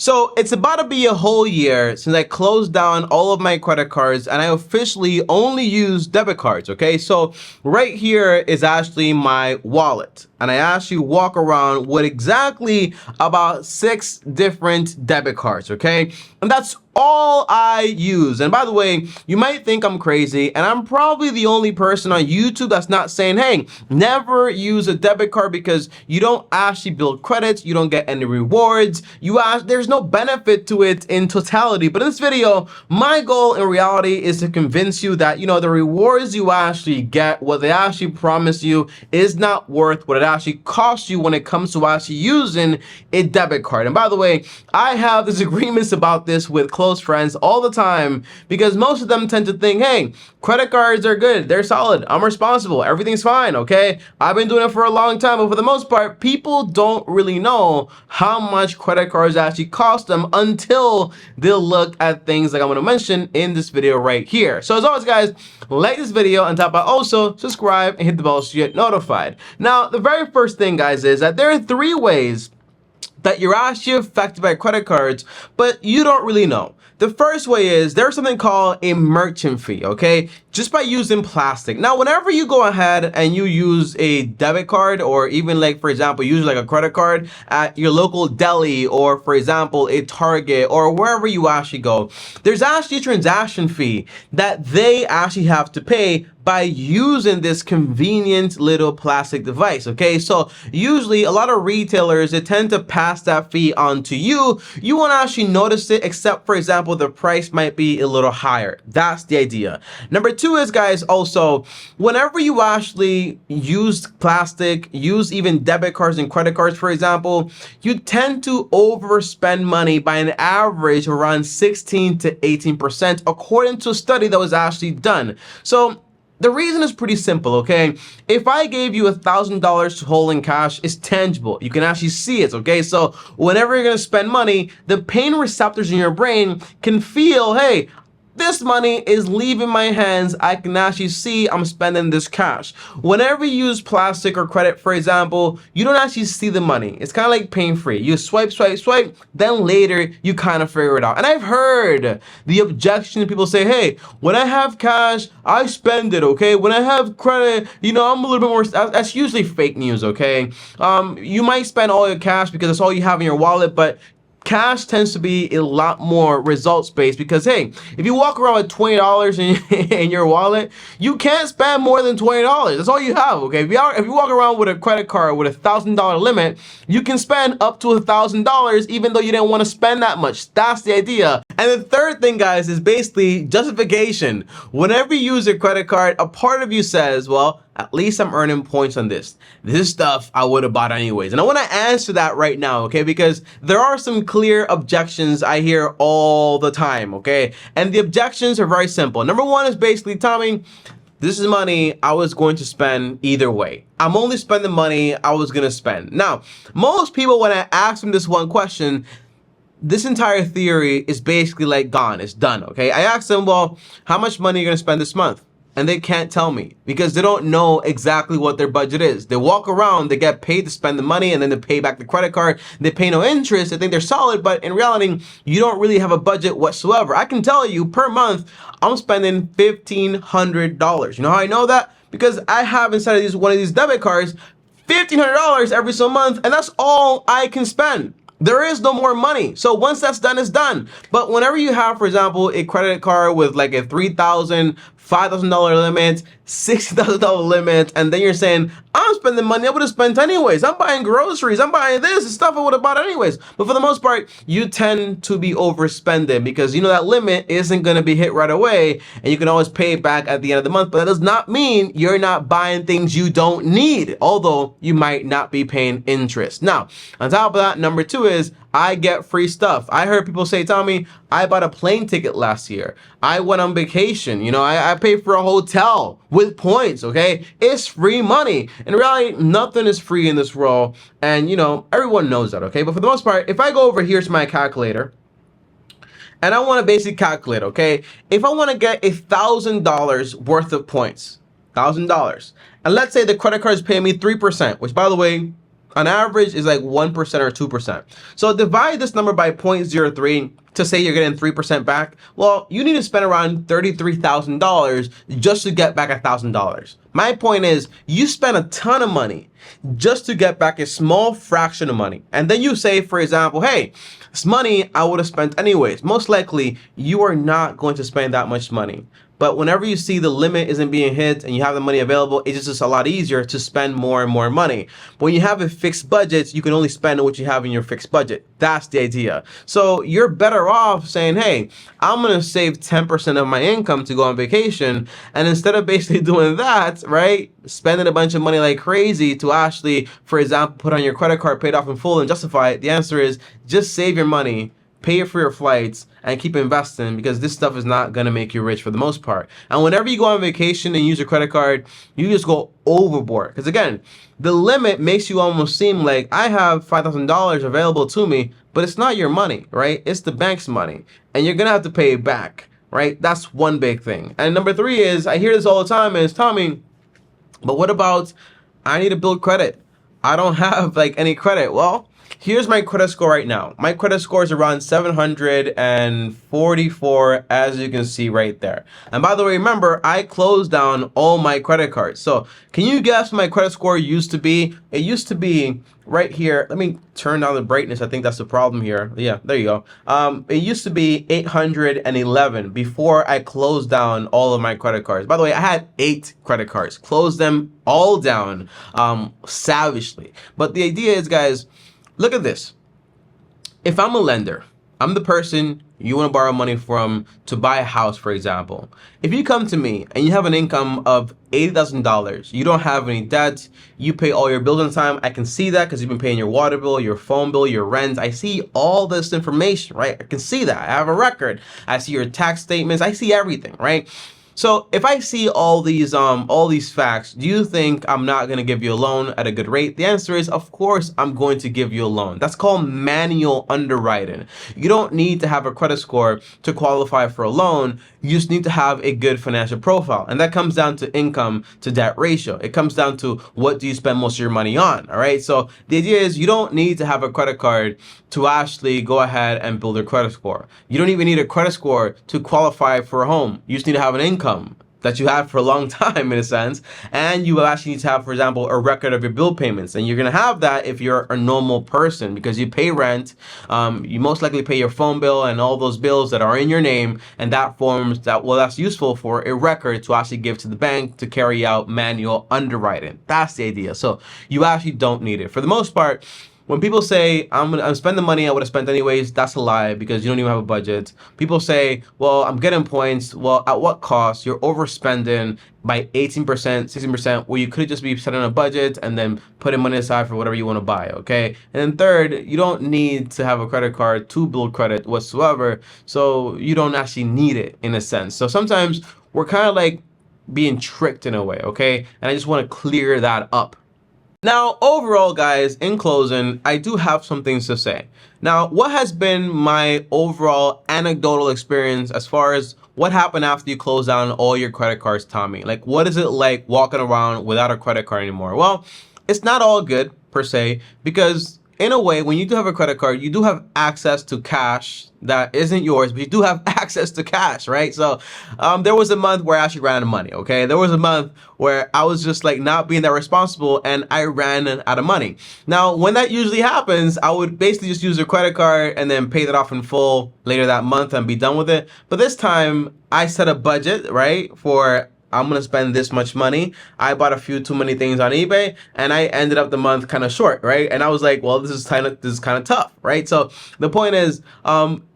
So it's about to be a whole year since I closed down all of my credit cards and I officially only use debit cards, okay? So right here is actually my wallet. And I actually walk around with exactly about 6 different debit cards, okay? And that's all I use. And by the way, you might think I'm crazy, and I'm probably the only person on YouTube that's not saying, hey, never use a debit card because you don't actually build credits, you don't get any rewards, there's no benefit to it in totality. But in this video, my goal in reality is to convince you that, the rewards you actually get, what they actually promise you, is not worth what it actually costs you when it comes to actually using a debit card. And by the way, I have disagreements about this with close friends all the time because most of them tend to think, hey, credit cards are good, they're solid, I'm responsible, everything's fine, okay? I've been doing it for a long time, but for the most part, people don't really know how much credit cards actually cost them until they'll look at things like I'm gonna mention in this video right here. So as always, guys, like this video and top out also subscribe and hit the bell so you get notified. Now, the very first thing, guys, is that there are 3 ways that you're actually affected by credit cards, but you don't really know. The first way is there's something called a merchant fee, okay? Just by using plastic. Now, whenever you go ahead and you use a debit card, or even like, for example, use like a credit card at your local deli, or for example, a Target, or wherever you actually go, there's actually a transaction fee that they actually have to pay by using this convenient little plastic device, okay? So usually a lot of retailers, they tend to pass that fee on to you. You won't actually notice it, except for example, the price might be a little higher. That's the idea. Number 2 is, guys, also, whenever you actually use plastic, use even debit cards and credit cards, for example, you tend to overspend money by an average around 16 to 18%, according to a study that was actually done. So the reason is pretty simple, okay? If I gave you $1,000 to hold in cash, it's tangible. You can actually see it, okay? So whenever you're gonna spend money, the pain receptors in your brain can feel, hey, this money is leaving my hands. I can actually see I'm spending this cash. Whenever you use plastic or credit, for example, you don't actually see the money. It's kind of like pain-free. You swipe, swipe, swipe, then later you kind of figure it out. And I've heard the objection, people say, hey, when I have cash, I spend it, okay? When I have credit, I'm a little bit more, that's usually fake news, okay? You might spend all your cash because that's all you have in your wallet, but cash tends to be a lot more results based because, hey, if you walk around with $20 in your wallet, you can't spend more than $20. That's all you have, okay? If you walk around with a credit card with $1,000 limit, you can spend up to $1,000 even though you didn't want to spend that much. That's the idea. And the third thing, guys, is basically justification. Whenever you use a credit card, a part of you says, well, at least I'm earning points on this. This stuff I would have bought anyways. And I want to answer that right now, okay? Because there are some clear objections I hear all the time, okay? And the objections are very simple. Number 1 is basically, Tommy, this is money I was going to spend either way. I'm only spending money I was going to spend. Now, most people, when I ask them this one question, this entire theory is basically like gone. It's done, okay? I asked them, well, how much money are you going to spend this month? And they can't tell me because they don't know exactly what their budget is. They walk around, they get paid to spend the money, and then they pay back the credit card. They pay no interest. They think they're solid, but in reality, you don't really have a budget whatsoever. I can tell you per month, I'm spending $1,500. You know how I know that? Because I have inside of one of these debit cards, $1,500 every single month, and that's all I can spend. There is no more money. So once that's done, it's done. But whenever you have, for example, a credit card with like a $3,000, $5,000 limit, $60,000 limit, and then you're saying, I'm spending money I would have spent anyways. I'm buying groceries. I'm buying this stuff I would have bought anyways. But for the most part, you tend to be overspending because that limit isn't going to be hit right away, and you can always pay it back at the end of the month. But that does not mean you're not buying things you don't need, although you might not be paying interest. Now, on top of that, number 2 is I get free stuff. I heard people say, Tommy, I bought a plane ticket last year. I went on vacation. I paid for a hotel with points, okay? It's free money. In reality, nothing is free in this world. And, everyone knows that, okay? But for the most part, if I go over here to my calculator, and I want to basically calculate, okay? If I want to get $1,000 worth of points, $1,000, and let's say the credit card is paying me 3%, which, by the way, On average, is like 1% or 2%. So divide this number by 0.03 to say you're getting 3% back. Well, you need to spend around $33,000 just to get back $1,000. My point is, you spend a ton of money just to get back a small fraction of money. And then you say, for example, hey, this money I would have spent anyways. Most likely, you are not going to spend that much money. But whenever you see the limit isn't being hit and you have the money available, it's just a lot easier to spend more and more money. But when you have a fixed budget, you can only spend what you have in your fixed budget. That's the idea. So you're better off saying, hey, I'm going to save 10% of my income to go on vacation. And instead of basically doing that, right, spending a bunch of money like crazy to actually, for example, put on your credit card, paid off in full and justify it, the answer is just save your money, pay for your flights, and keep investing, because this stuff is not going to make you rich for the most part. And whenever you go on vacation and use your credit card, you just go overboard. Because again, the limit makes you almost seem like I have $5,000 available to me, but it's not your money, right? It's the bank's money, and you're going to have to pay it back, right? That's one big thing. And number three is, I hear this all the time, is, Tommy, but what about I need to build credit? I don't have like any credit. Well, here's my credit score right now. My credit score is around 744, as you can see right there. And by the way, remember, I closed down all my credit cards. So can you guess what my credit score used to be? It used to be right here. Let me turn down the brightness. I think that's the problem here. Yeah, there you go. It used to be 811 before I closed down all of my credit cards. By the way, I had 8 credit cards. Closed them all down savagely. But the idea is, guys, look at this. If I'm a lender, I'm the person you want to borrow money from to buy a house, for example. If you come to me and you have an income of $80,000, you don't have any debt, you pay all your bills on time, I can see that because you've been paying your water bill, your phone bill, your rent. I see all this information, right? I can see that. I have a record. I see your tax statements. I see everything, right? So if I see all these facts, do you think I'm not going to give you a loan at a good rate? The answer is, of course, I'm going to give you a loan. That's called manual underwriting. You don't need to have a credit score to qualify for a loan. You just need to have a good financial profile. And that comes down to income to debt ratio. It comes down to what do you spend most of your money on, all right? So the idea is you don't need to have a credit card to actually go ahead and build a credit score. You don't even need a credit score to qualify for a home. You just need to have an income that you have for a long time, in a sense, and you actually need to have, for example, a record of your bill payments. And you're going to have that if you're a normal person, because you pay rent, you most likely pay your phone bill and all those bills that are in your name, and that forms that, well, that's useful for a record to actually give to the bank to carry out manual underwriting. That's the idea. So you actually don't need it. For the most part, when people say, I'm spending money I would have spent anyways, that's a lie, because you don't even have a budget. People say, well, I'm getting points. Well, at what cost? You're overspending by 18%, 16%, where you could just be setting a budget and then putting money aside for whatever you want to buy, okay? And then third, you don't need to have a credit card to build credit whatsoever, so you don't actually need it, in a sense. So sometimes we're kind of like being tricked in a way, okay? And I just want to clear that up. Now, overall, guys, in closing, I do have some things to say. Now, what has been my overall anecdotal experience as far as what happened after you close down all your credit cards, Tommy? Like, what is it like walking around without a credit card anymore? Well, it's not all good, per se, because in a way, when you do have a credit card, you do have access to cash that isn't yours, but you do have access to cash, right? So there was a month where I actually ran out of money, okay? There was a month where I was just like not being that responsible and I ran out of money. Now, when that usually happens, I would basically just use a credit card and then pay that off in full later that month and be done with it. But this time, I set a budget, right, for I'm going to spend this much money. I bought a few too many things on eBay and I ended up the month kind of short, right? And I was like, well, this is kind of tough, right? So the point is,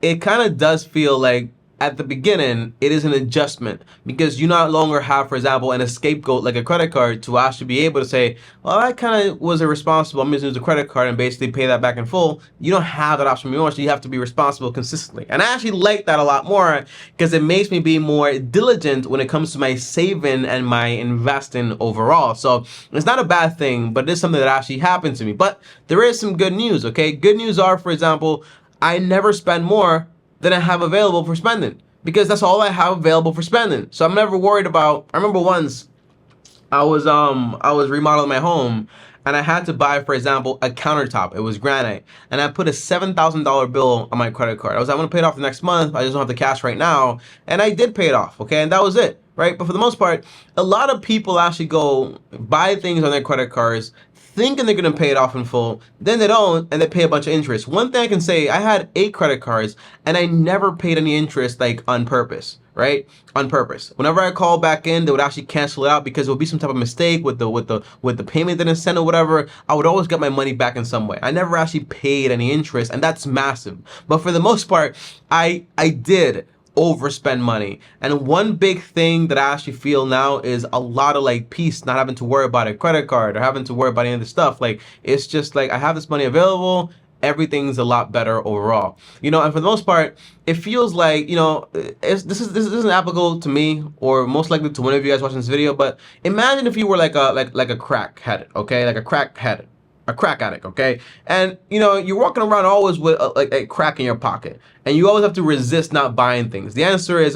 it kind of does feel like at the beginning, it is an adjustment because you no longer have, for example, an scapegoat like a credit card to actually be able to say, well, I kind of was irresponsible. I'm going to use a credit card and basically pay that back in full. You don't have that option anymore, so you have to be responsible consistently. And I actually like that a lot more because it makes me be more diligent when it comes to my saving and my investing overall. So it's not a bad thing, but it is something that actually happened to me. But there is some good news, okay? Good news are, for example, I never spend more than I have available for spending because that's all I have available for spending. So I'm never worried about. I remember once I was remodeling my home and I had to buy, for example, a countertop. It was granite, and I put a $7,000 bill on my credit card. I was like, I'm gonna pay it off the next month. I just don't have the cash right now, and I did pay it off. Okay, and that was it, right? But for the most part, a lot of people actually go buy things on their credit cards, thinking they're gonna pay it off in full, then they don't, and they pay a bunch of interest. One thing I can say, I had 8 credit cards, and I never paid any interest like on purpose. Right, on purpose. Whenever I call back in, they would actually cancel it out because it would be some type of mistake with the payment didn't send or whatever. I would always get my money back in some way. I never actually paid any interest, and that's massive. But for the most part, I did overspend money. And one big thing that I actually feel now is a lot of like peace, not having to worry about a credit card or having to worry about any of the stuff. Like, it's just like I have this money available. Everything's a lot better overall, you know. And for the most part, it feels like, you know, this isn't applicable to me or most likely to one of you guys watching this video. But imagine if you were like a crackhead, okay, like a crackhead, a crack addict, okay, and you know you're walking around always with like a crack in your pocket, and you always have to resist not buying things. The answer is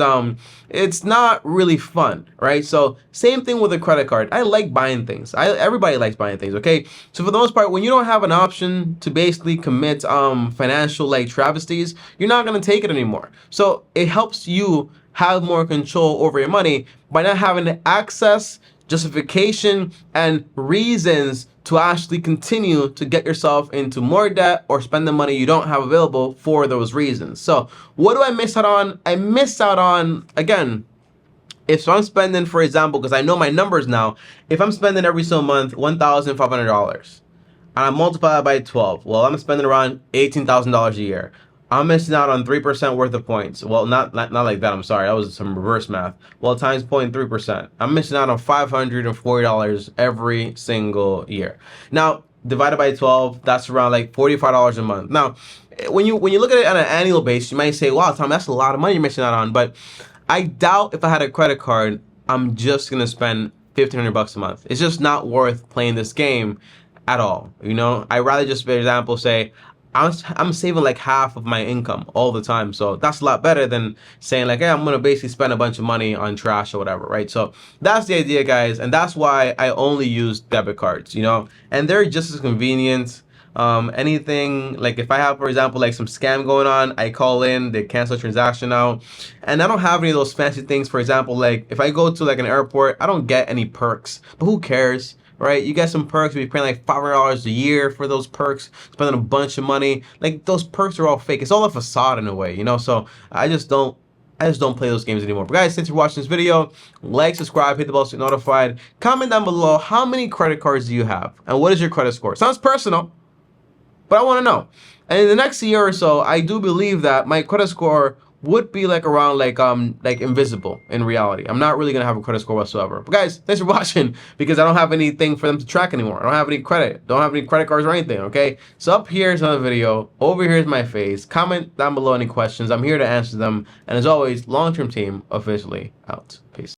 it's not really fun, right? So same thing with a credit card. I like buying things. Everybody likes buying things, okay? So for the most part, when you don't have an option to basically commit financial like travesties, you're not gonna take it anymore. So it helps you have more control over your money by not having to access, justification, and reasons to actually continue to get yourself into more debt or spend the money you don't have available for those reasons. So what do I miss out on? I miss out on, again, if I'm spending, for example, because I know my numbers now, if I'm spending every single month $1,500 and I multiply it by 12, well, I'm spending around $18,000 a year. I'm missing out on 3% worth of points. Well, not like that. I'm sorry. That was some reverse math. Well, times 0.3%. I'm missing out on $540 every single year. Now, divided by 12, that's around like $45 a month. Now, when you look at it on an annual basis, you might say, wow, Tom, that's a lot of money you're missing out on. But I doubt if I had a credit card, I'm just going to spend $1,500 a month. It's just not worth playing this game at all. You know, I'd rather just, for example, say, I'm saving like half of my income all the time. So that's a lot better than saying like, hey, I'm going to basically spend a bunch of money on trash or whatever, right? So that's the idea, guys. And that's why I only use debit cards, you know, and they're just as convenient. Anything like if I have, for example, like some scam going on, I call in, they cancel the transaction out, and I don't have any of those fancy things. For example, like if I go to like an airport, I don't get any perks, but who cares? Right? You get some perks, you're paying like $500 a year for those perks, spending a bunch of money. Like those perks are all fake. It's all a facade in a way, you know? So I just don't play those games anymore. But guys, thanks for watching this video. Like, subscribe, hit the bell to get notified. Comment down below, how many credit cards do you have? And what is your credit score? Sounds personal, but I want to know. And in the next year or so, I do believe that my credit score would be like around like invisible in reality. I'm not really gonna have a credit score whatsoever. But guys, thanks for watching, because I don't have anything for them to track anymore. I don't have any credit. Don't have any credit cards or anything, okay? So up here is another video. Over here is my face. Comment down below any questions. I'm here to answer them. And as always, long-term team officially out. Peace.